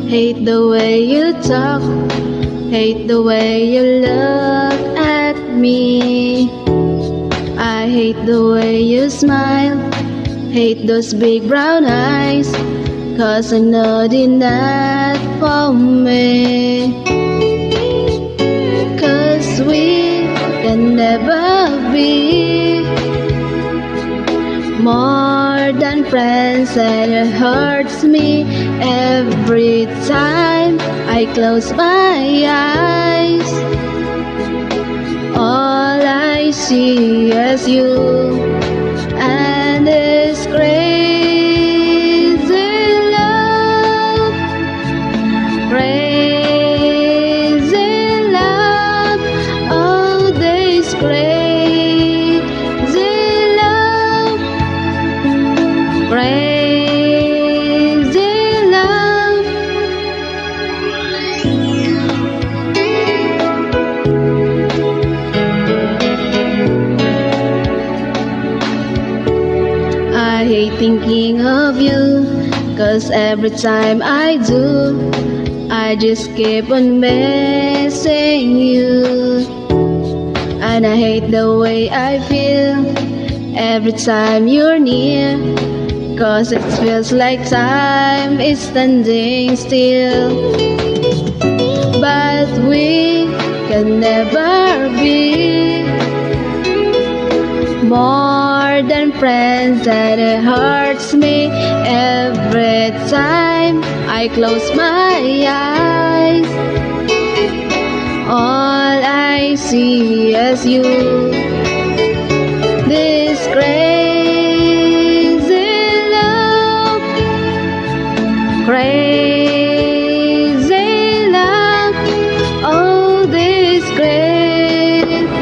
Hate the way you talk, hate the way you look at me. I hate the way you smile, hate those big brown eyes, 'cause I know they're not for me. 'Cause we can never be more than friends, and it hurts me every time I close my eyes. All I see is you and this crazy love, crazy love. Oh, this crazy love, crazy love. I hate thinking of you, 'cause every time I do, I just keep on missing you. And I hate the way I feel every time you're near, 'cause it feels like time is standing still. But we can never be more than friends, and it hurts me every time I close my eyes. All I see is you, this crazy love, crazy love. Oh, this crazy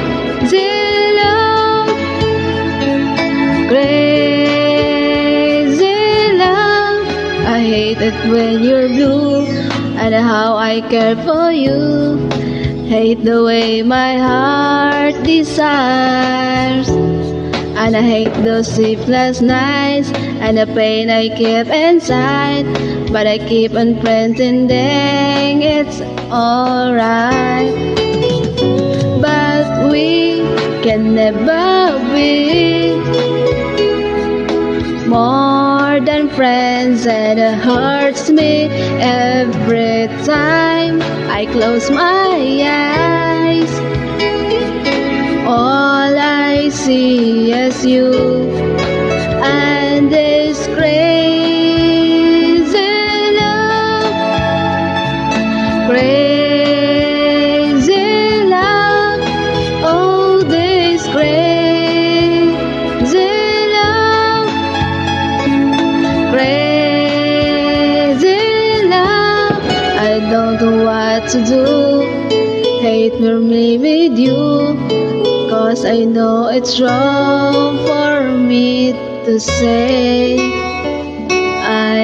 love, crazy love. I hate it when you're blue and how I care for you. Hate the way my heart desires, and I hate those sleepless nights and the pain I keep inside. But I keep on pretending it's alright. But we can never be more than friends, and it hurts me every time I close my eyes. All I see is you and this crazy love, crazy love. Oh, this crazy love, crazy love. I don't know what to do, hate me with you, 'cause I know it's wrong for me to say I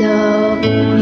love you.